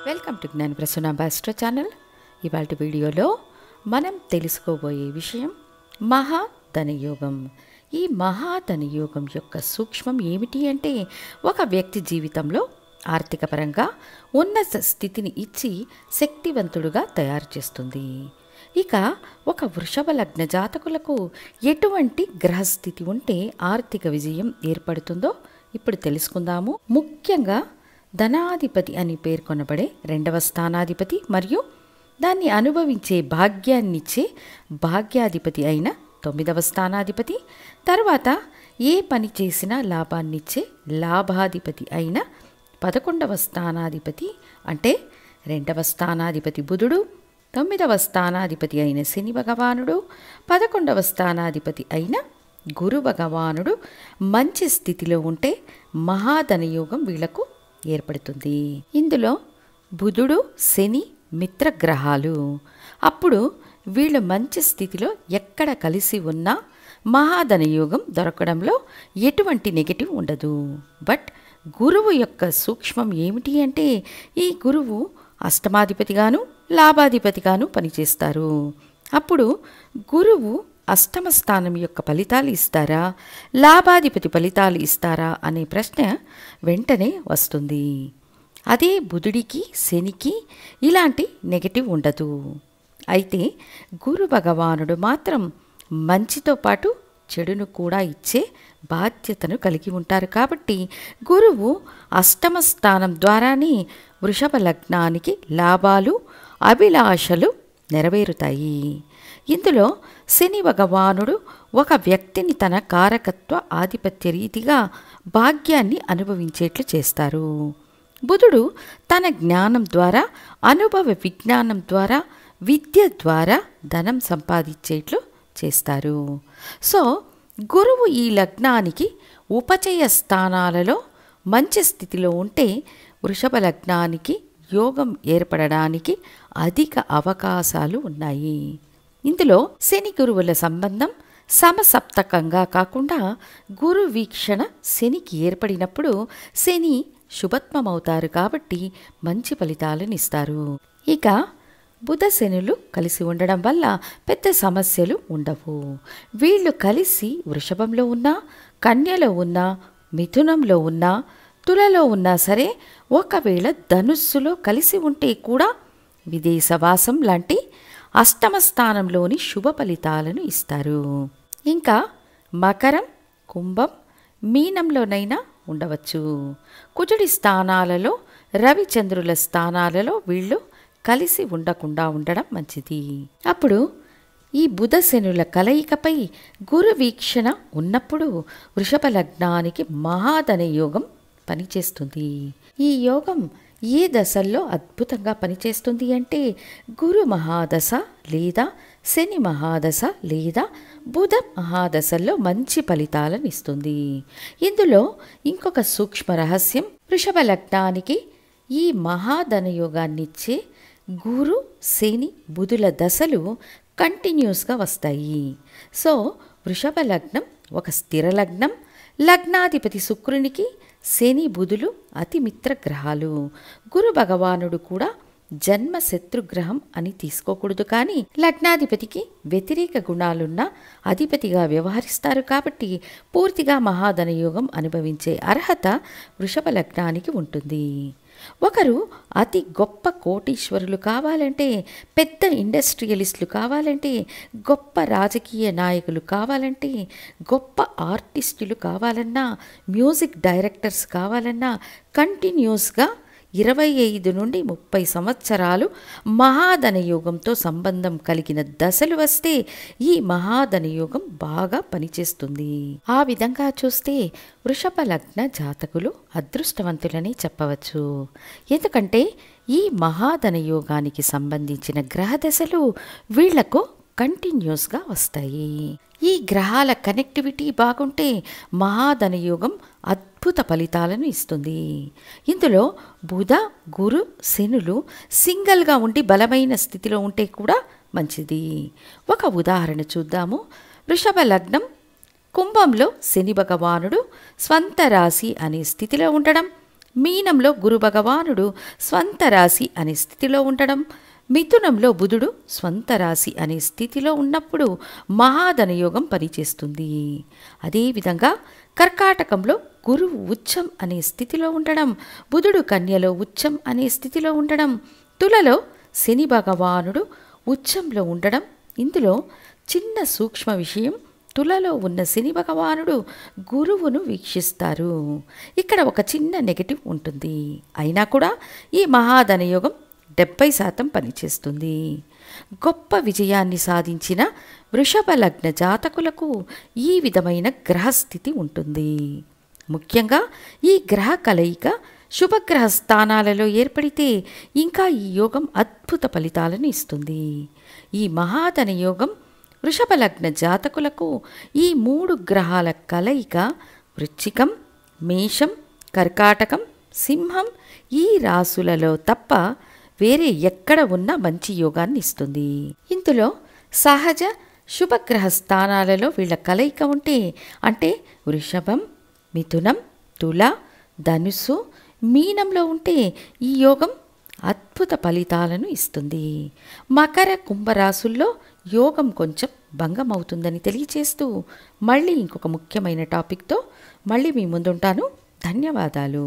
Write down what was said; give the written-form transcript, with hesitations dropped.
Welcome to జ్ఞాన Prasanna buster channel. ఇవాళ వీడియోలో మనం తెలుసుకోబోయే విషయం మహాధనయోగం. ఈ మహాధనయోగం యొక్క సూక్ష్మం ఏమిటి అంటే, ఒక వ్యక్తి జీవితంలో ఆర్థిక పరంగా ఉన్నత స్థితిని ఇచ్చి శక్తివంతుడుగా తయారు చేస్తుంది. ఇక ఒక వృషభ లగ్న జాతకులకు ఎటువంటి గ్రహస్థితి ఉంటే ఆర్థిక విజయం ఏర్పడుతుందో ఇప్పుడు తెలుసుకుందాము. ముఖ్యంగా ధనాధిపతి అని పేర్కొనబడే 2వ స్థానాధిపతి మరియు దాన్ని అనుభవించే భాగ్యాన్నిచ్చే భాగ్యాధిపతి అయిన 9వ స్థానాధిపతి, తర్వాత ఏ పని చేసినా లాభాన్నిచ్చే లాభాధిపతి అయిన 11వ స్థానాధిపతి అంటే 2వ స్థానాధిపతి బుధుడు, 9వ స్థానాధిపతి అయిన శని భగవానుడు, 11వ స్థానాధిపతి అయిన గురు భగవానుడు మంచి స్థితిలో ఉంటే మహాధనయోగం వీళ్లకు ఏర్పడుతుంది. ఇందులో బుధుడు శని మిత్రగ్రహాలు. అప్పుడు వీళ్ళు మంచి స్థితిలో ఎక్కడ కలిసి ఉన్నా మహాధనయోగం దొరకడంలో ఎటువంటి నెగటివ్ ఉండదు. బట్ గురువు యొక్క సూక్ష్మం ఏమిటి అంటే, ఈ గురువు అష్టమాధిపతిగాను లాభాధిపతిగాను పనిచేస్తారు. అప్పుడు గురువు అష్టమ స్థానం యొక్క ఫలితాలు ఇస్తారా, లాభాధిపతి ఫలితాలు ఇస్తారా అనే ప్రశ్న వెంటనే వస్తుంది. అదే బుధుడికి శనికి ఇలాంటి నెగటివ్ ఉండదు. అయితే గురు భగవానుడు మాత్రం మంచితో పాటు చెడును కూడా ఇచ్చే బాధ్యతను కలిగి ఉంటారు. కాబట్టి గురువు అష్టమ స్థానం ద్వారానే వృషభ లగ్నానికి లాభాలు అభిలాషలు నెరవేరుతాయి. ఇందులో శని భగవానుడు ఒక వ్యక్తిని తన కారకత్వ ఆధిపత్య రీతిగా భాగ్యాన్ని అనుభవించేట్లు చేస్తారు. బుధుడు తన జ్ఞానం ద్వారా, అనుభవ విజ్ఞానం ద్వారా, విద్య ద్వారా ధనం సంపాదించేట్లు చేస్తారు. సో గురువు ఈ లగ్నానికి ఉపచయ స్థానాలలో మంచి స్థితిలో ఉంటే వృషభ లగ్నానికి యోగం ఏర్పడడానికి అధిక అవకాశాలు ఉన్నాయి. ఇందులో శని గురువుల సంబంధం సమసప్తకంగా కాకుండా గురు వీక్షణ శనికి ఏర్పడినప్పుడు శని శుభత్వమవుతారు కాబట్టి మంచి ఫలితాలను ఇస్తారు. ఇక బుధ శనులు కలిసి ఉండడం వల్ల పెద్ద సమస్యలు ఉండవు. వీళ్ళు కలిసి వృషభంలో ఉన్నా, కన్యలో ఉన్నా, మిథునంలో ఉన్నా, తులలో ఉన్నా సరే, ఒకవేళ ధనుస్సులో కలిసి ఉంటే కూడా విదేశవాసం లాంటి అష్టమ స్థానంలోని శుభ ఫలితాలను ఇస్తారు. ఇంకా మకరం, కుంభం, మీనంలోనైనా ఉండవచ్చు. కుజుడి స్థానాలలో, రవిచంద్రుల స్థానాలలో వీళ్ళు కలిసి ఉండకుండా ఉండడం మంచిది. అప్పుడు ఈ బుధ శనుల కలయికపై గురు వీక్షణ ఉన్నప్పుడు వృషభ లగ్నానికి మహాధన యోగం పనిచేస్తుంది. ఈ యోగం ఏ దశల్లో అద్భుతంగా పనిచేస్తుంది అంటే, గురు మహాదశ లేదా శని మహాదశ లేదా బుధ మహాదశల్లో మంచి ఫలితాలను ఇస్తుంది. ఇందులో ఇంకొక సూక్ష్మ రహస్యం, వృషభ లగ్నానికి ఈ మహాధనయోగాన్నిచ్చే గురు శని బుధుల దశలు కంటిన్యూస్గా వస్తాయి. సో వృషభ లగ్నం ఒక స్థిర లగ్నం. లగ్నాధిపతి శుక్రునికి శని బుధులు అతి మిత్ర గ్రహాలు. గురు భగవానుడు కూడా జన్మ శత్రుగ్రహం అని తీసుకోకూడదు, కానీ లగ్నాధిపతికి వ్యతిరేక గుణాలున్న అధిపతిగా వ్యవహరిస్తారు. కాబట్టి పూర్తిగా మహాధనయోగం అనుభవించే అర్హత వృషభ లగ్నానికి ఉంటుంది. ఒకరు అతి గొప్ప కోటీశ్వరులు కావాలంటే, పెద్ద ఇండస్ట్రియలిస్టులు కావాలంటే, గొప్ప రాజకీయ నాయకులు కావాలంటే, గొప్ప ఆర్టిస్టులు కావాలన్నా, మ్యూజిక్ డైరెక్టర్స్ కావాలన్నా కంటిన్యూస్గా 25 నుండి 30 సంవత్సరాలు మహాధనయోగంతో సంబంధం కలిగిన దశలు వస్తే ఈ మహాధనయోగం బాగా పనిచేస్తుంది. ఆ విధంగా చూస్తే వృషభ లగ్న జాతకులు అదృష్టవంతులని చెప్పవచ్చు. ఎందుకంటే ఈ మహాధనయోగానికి సంబంధించిన గ్రహ దశలు వీళ్లకు కంటిన్యూస్గా వస్తాయి. ఈ గ్రహాల కనెక్టివిటీ బాగుంటే మహాధనయోగం అద్భుత ఫలితాలను ఇస్తుంది. ఇందులో బుధ గురు శనులు సింగిల్గా ఉండి బలమైన స్థితిలో ఉంటే కూడా మంచిది. ఒక ఉదాహరణ చూద్దాము. వృషభ లగ్నం, కుంభంలో శని భగవానుడు స్వంత రాశి అనే స్థితిలో ఉండడం, మీనంలో గురు భగవానుడు స్వంత రాశి అనే స్థితిలో ఉండడం, మిథునంలో బుధుడు స్వంత రాశి అనే స్థితిలో ఉన్నప్పుడు మహాధనయోగం పనిచేస్తుంది. అదేవిధంగా కర్కాటకంలో గురువు ఉచ్చం అనే స్థితిలో ఉండడం, బుధుడు కన్యలో ఉచ్చం అనే స్థితిలో ఉండడం, తులలో శని భగవానుడు ఉచ్చంలో ఉండడం. ఇందులో చిన్న సూక్ష్మ విషయం, తులలో ఉన్న శని భగవానుడు గురువును వీక్షిస్తారు. ఇక్కడ ఒక చిన్న నెగటివ్ ఉంటుంది. అయినా కూడా ఈ మహాధనయోగం 70% పనిచేస్తుంది. గొప్ప విజయాన్ని సాధించిన వృషభ లగ్న జాతకులకు ఈ విధమైన గ్రహస్థితి ఉంటుంది. ముఖ్యంగా ఈ గ్రహ కలయిక శుభగ్రహ స్థానాలలో ఏర్పడితే ఇంకా ఈ యోగం అద్భుత ఫలితాలను ఇస్తుంది. ఈ మహాధన యోగం వృషభ లగ్న జాతకులకు ఈ 3 గ్రహాల కలయిక వృశ్చికం, మేషం, కర్కాటకం, సింహం ఈ రాసులలో తప్ప వేరే ఎక్కడ ఉన్నా మంచి యోగాన్ని ఇస్తుంది. ఇందులో సహజ శుభగ్రహ స్థానాలలో వీళ్ళ కలయిక ఉంటే, అంటే వృషభం, మిథునం, తుల, ధనుస్సు, మీనంలో ఉంటే ఈ యోగం అద్భుత ఫలితాలను ఇస్తుంది. మకర కుంభరాశుల్లో యోగం కొంచెం భంగం అవుతుందని తెలియచేస్తూ మళ్ళీ ఇంకొక ముఖ్యమైన టాపిక్తో మళ్ళీ మీ ముందుంటాను. ధన్యవాదాలు.